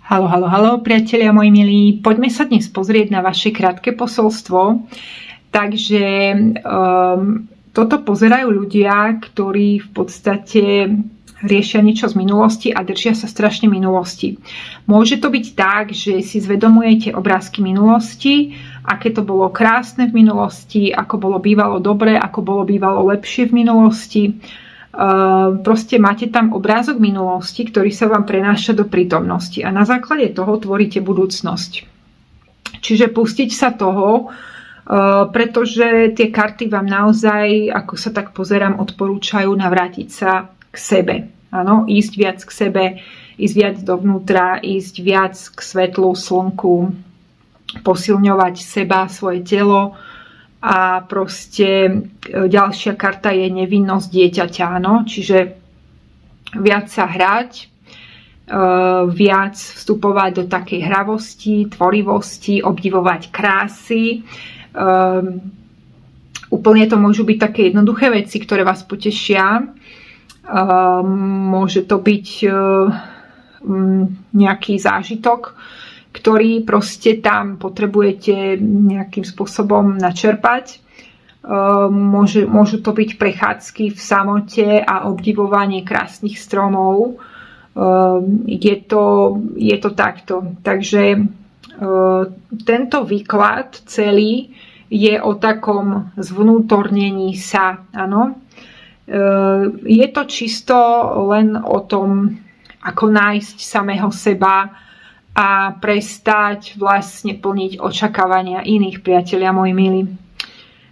Haló, priatelia moji milí. Poďme sa dnes pozrieť na vaše krátke posolstvo. Takže toto pozerajú ľudia, ktorí v podstate riešia niečo z minulosti a držia sa strašne minulosti. Môže to byť tak, že si zvedomujete obrázky minulosti, aké to bolo krásne v minulosti, ako bolo bývalo dobre, ako bolo bývalo lepšie v minulosti. Proste máte tam obrázok minulosti, ktorý sa vám prenáša do prítomnosti a na základe toho tvoríte budúcnosť. Čiže pustiť sa toho, pretože tie karty vám naozaj, ako sa tak pozerám, odporúčajú navrátiť sa k sebe. Áno, ísť viac k sebe, ísť viac dovnútra, ísť viac k svetlu, slnku, posilňovať seba, svoje telo. A proste ďalšia karta je nevinnosť dieťaťa, no? Čiže viac sa hrať, viac vstupovať do takej hravosti, tvorivosti, obdivovať krásy. Úplne to môžu byť také jednoduché veci, ktoré vás potešia. Môže to byť nejaký zážitok, ktorý proste tam potrebujete nejakým spôsobom načerpať. Môžu to byť prechádzky v samote a obdivovanie krásnych stromov. Je to takto. Takže tento výklad celý je o takom zvnútornení sa. Áno. Je to čisto len o tom, ako nájsť samého seba, a prestať vlastne plniť očakávania iných, priatelia moji milí.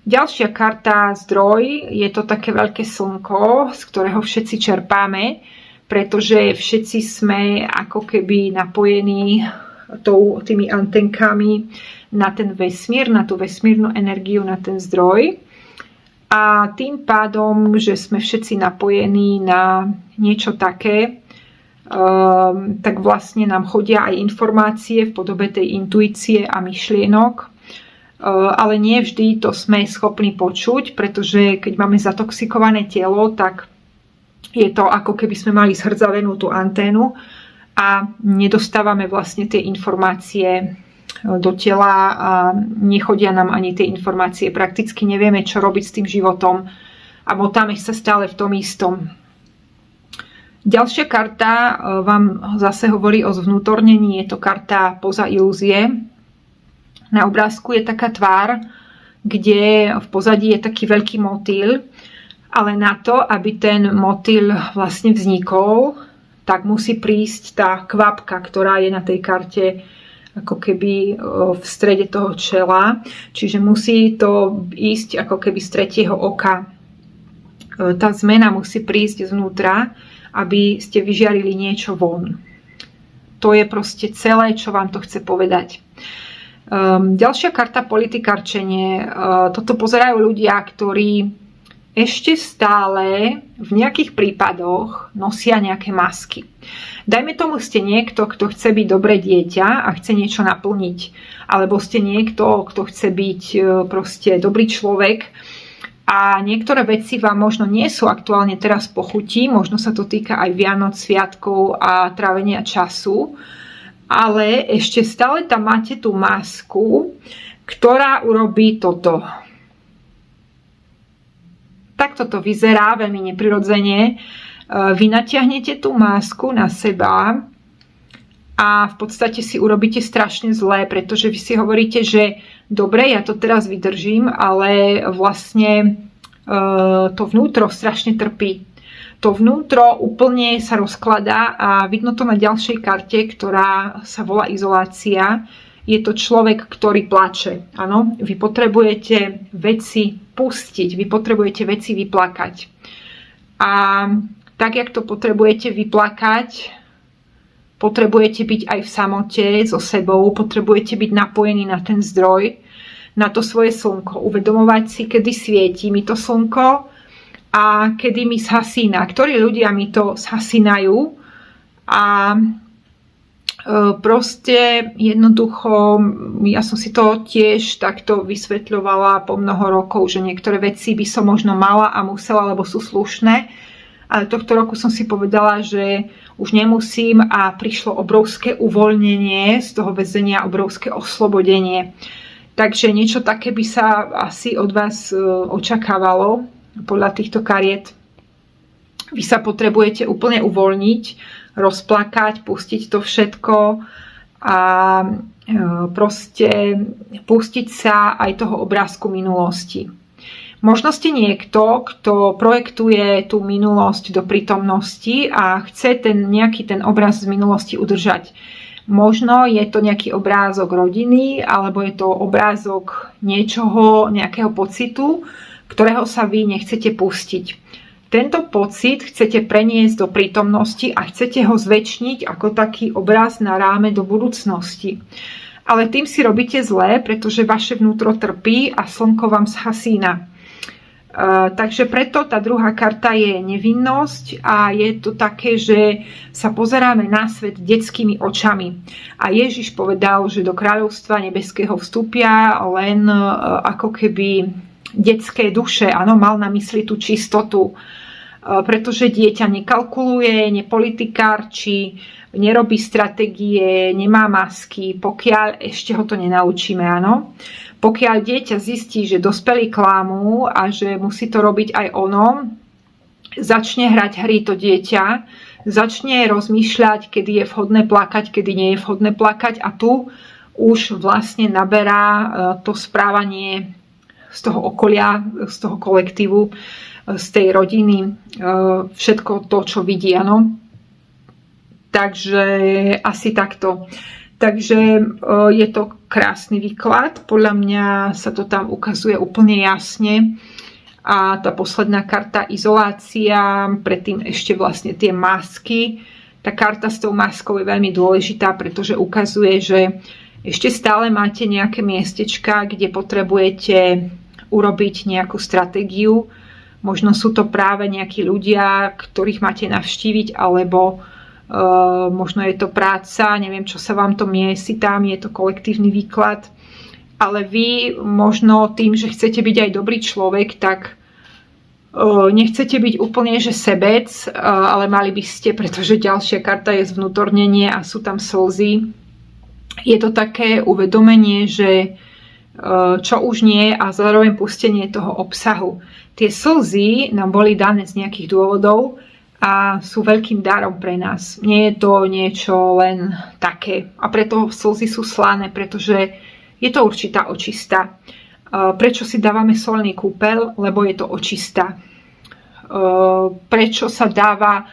Ďalšia karta, zdroj, je to také veľké slnko, z ktorého všetci čerpáme, pretože všetci sme ako keby napojení tými antenkami na ten vesmír, na tú vesmírnu energiu, na ten zdroj. A tým pádom, že sme všetci napojení na niečo také, tak vlastne nám chodia aj informácie v podobe tej intuície a myšlienok, ale nie vždy to sme schopní počuť, pretože keď máme zatoxikované telo, tak je to ako keby sme mali zhrdzavenú tú anténu a nedostávame vlastne tie informácie do tela a nechodia nám ani tie informácie. Prakticky nevieme, čo robiť s tým životom a motáme sa stále v tom istom. Ďalšia karta vám zase hovorí o zvnútornení, je to karta poza ilúzie. Na obrázku je taká tvár, kde v pozadí je taký veľký motýl, ale na to, aby ten motýl vlastne vznikol, tak musí prísť tá kvapka, ktorá je na tej karte ako keby v strede toho čela. Čiže musí to ísť ako keby z tretieho oka. Tá zmena musí prísť znútra, aby ste vyžiarili niečo von. To je proste celé, čo vám to chce povedať. Ďalšia karta, politikárčenie. Toto pozerajú ľudia, ktorí ešte stále v nejakých prípadoch nosia nejaké masky. Dajme tomu, ste niekto, kto chce byť dobré dieťa a chce niečo naplniť. Alebo ste niekto, kto chce byť proste dobrý človek, a niektoré veci vám možno nie sú aktuálne teraz po chuti, možno sa to týka aj Vianoc, sviatkov a trávenia času, ale ešte stále tam máte tú masku, ktorá urobí toto. Takto to vyzerá veľmi neprirodzene. Vy natiahnete tú masku na seba a v podstate si urobíte strašne zlé, pretože vy si hovoríte, že dobre, ja to teraz vydržím, ale vlastne to vnútro strašne trpí. To vnútro úplne sa rozkladá a vidno to na ďalšej karte, ktorá sa volá izolácia. Je to človek, ktorý plače. Áno, vy potrebujete veci pustiť, vy potrebujete veci vyplakať. A tak, jak to potrebujete vyplakať, potrebujete byť aj v samote so sebou, potrebujete byť napojení na ten zdroj, na to svoje slnko. Uvedomovať si, kedy svieti mi to slnko a kedy mi zhasína. Ktorí ľudia mi to zhasínajú a proste jednoducho, ja som si to tiež takto vysvetľovala po mnoho rokov, že niektoré veci by som možno mala a musela, lebo sú slušné, ale tohto roku som si povedala, že už nemusím a prišlo obrovské uvoľnenie z toho väzenia, obrovské oslobodenie. Takže niečo také by sa asi od vás očakávalo podľa týchto kariet. Vy sa potrebujete úplne uvoľniť, rozplakať, pustiť to všetko a proste pustiť sa aj toho obrázku minulosti. Možno ste niekto, kto projektuje tú minulosť do prítomnosti a chce nejaký ten obraz z minulosti udržať. Možno je to nejaký obrázok rodiny, alebo je to obrázok niečoho, nejakého pocitu, ktorého sa vy nechcete pustiť. Tento pocit chcete preniesť do prítomnosti a chcete ho zväčšniť ako taký obraz na ráme do budúcnosti. Ale tým si robíte zlé, pretože vaše vnútro trpí a slnko vám zhasína. Takže preto tá druhá karta je nevinnosť a je to také, že sa pozeráme na svet detskými očami. A Ježiš povedal, že do kráľovstva nebeského vstúpia len ako keby detské duše. Áno, mal na mysli tú čistotu. Pretože dieťa nekalkuluje, nepolitikárči, nerobí stratégie, nemá masky, pokiaľ ešte ho to nenaučíme, áno. Pokiaľ dieťa zistí, že dospelí klamú a že musí to robiť aj ono, začne hrať hry to dieťa, začne rozmýšľať, kedy je vhodné plakať, kedy nie je vhodné plakať a tu už vlastne naberá to správanie z toho okolia, z toho kolektívu, z tej rodiny, všetko to, čo vidí, áno. Takže asi takto. Takže je to krásny výklad. Podľa mňa sa to tam ukazuje úplne jasne. A tá posledná karta izolácia, predtým ešte vlastne tie masky. Tá karta s tou maskou je veľmi dôležitá, pretože ukazuje, že ešte stále máte nejaké miestečka, kde potrebujete urobiť nejakú stratégiu. Možno sú to práve nejakí ľudia, ktorých máte navštíviť, alebo možno je to práca, neviem, čo sa vám to miesi tam, je to kolektívny výklad. Ale vy možno tým, že chcete byť aj dobrý človek, tak nechcete byť úplne, že sebec, ale mali by ste, pretože ďalšia karta je zvnútornenie a sú tam slzy. Je to také uvedomenie, že čo už nie a zároveň pustenie toho obsahu. Tie slzy nám boli dané z nejakých dôvodov a sú veľkým darom pre nás. Nie je to niečo len také. A preto slzy sú slané, pretože je to určitá očista. Prečo si dávame solný kúpeľ? Lebo je to očista. Prečo sa dáva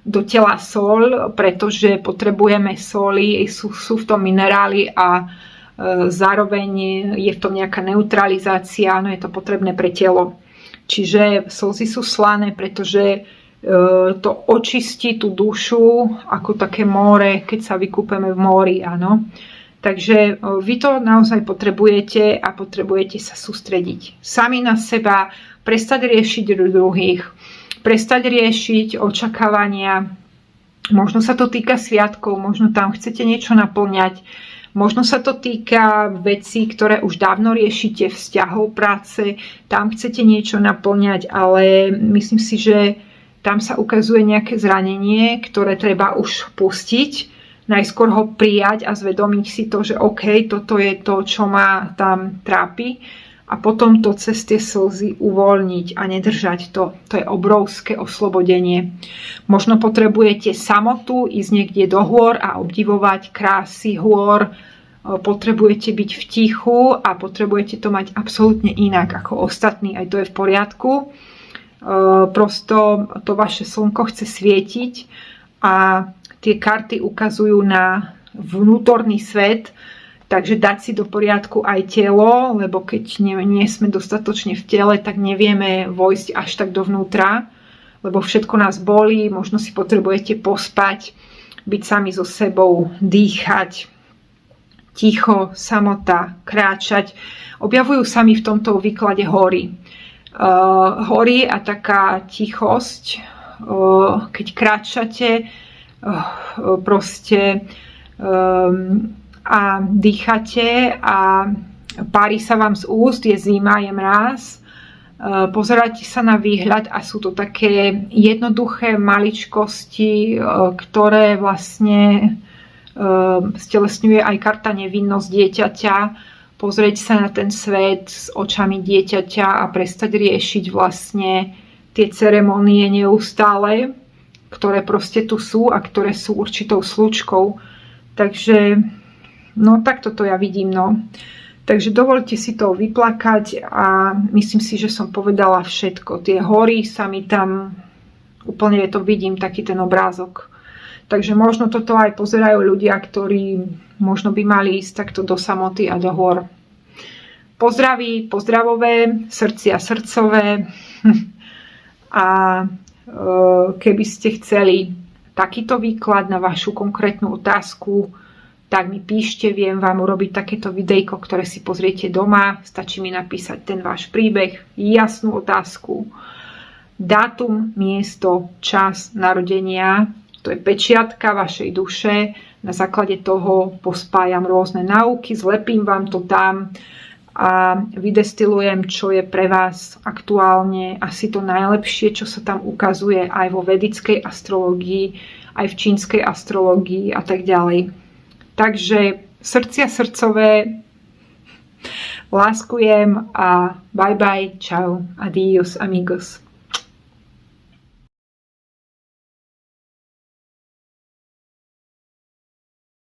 do tela sol? Pretože potrebujeme soli, sú v tom minerály a zároveň je v tom nejaká neutralizácia, no je to potrebné pre telo. Čiže slzy sú slané, pretože to očistí tú dušu ako také more, keď sa vykúpeme v mori, áno. Takže vy to naozaj potrebujete a potrebujete sa sústrediť sami na seba, prestať riešiť druhých, prestať riešiť očakávania. Možno sa to týka sviatkov, možno tam chcete niečo naplňať, možno sa to týka vecí, ktoré už dávno riešite, vzťahov, práce, tam chcete niečo naplňať, ale myslím si, že tam sa ukazuje nejaké zranenie, ktoré treba už pustiť. Najskôr ho prijať a zvedomiť si to, že OK, toto je to, čo ma tam trápi. A potom to cez tie slzy uvoľniť a nedržať to. To je obrovské oslobodenie. Možno potrebujete samotu, ísť niekde do hôr a obdivovať krásy hôr. Potrebujete byť v tichu a potrebujete to mať absolútne inak ako ostatní. Aj to je v poriadku. Prosto to vaše slnko chce svietiť a tie karty ukazujú na vnútorný svet, takže dať si do poriadku aj telo, lebo keď nie sme dostatočne v tele, tak nevieme vojsť až tak dovnútra, lebo všetko nás bolí, možno si potrebujete pospať, byť sami so sebou, dýchať, ticho, samota, kráčať. Objavujú sa mi v tomto výklade hory. Hory a taká tichosť, keď kráčate proste a dýchate a pári sa vám z úst, je zima, je mráz Pozeráte sa na výhľad a sú to také jednoduché maličkosti, ktoré vlastne stelesňuje aj karta nevinnosť dieťaťa. Pozrieť sa na ten svet s očami dieťaťa a prestať riešiť vlastne tie ceremonie neustále, ktoré proste tu sú a ktoré sú určitou slučkou. Takže no takto to ja vidím, no. Takže dovolte si to vyplakať a myslím si, že som povedala všetko. Tie hory sa mi tam, úplne to vidím, taký ten obrázok. Takže možno toto aj pozerajú ľudia, ktorí možno by mali ísť takto do samoty a do hor. Pozdraví, pozdravové, srdcia srdcové. A keby ste chceli takýto výklad na vašu konkrétnu otázku, tak mi píšte, viem vám urobiť takéto videjko, ktoré si pozriete doma. Stačí mi napísať ten váš príbeh, jasnú otázku, dátum, miesto, čas narodenia, to je pečiatka vašej duše. Na základe toho pospájam rôzne náuky, zlepím vám to tam a vydestilujem, čo je pre vás aktuálne asi to najlepšie, čo sa tam ukazuje aj vo vedickej astrológii, aj v čínskej astrológii a tak ďalej. Takže srdcia srdcové, láskujem a bye bye, čau, adios amigos.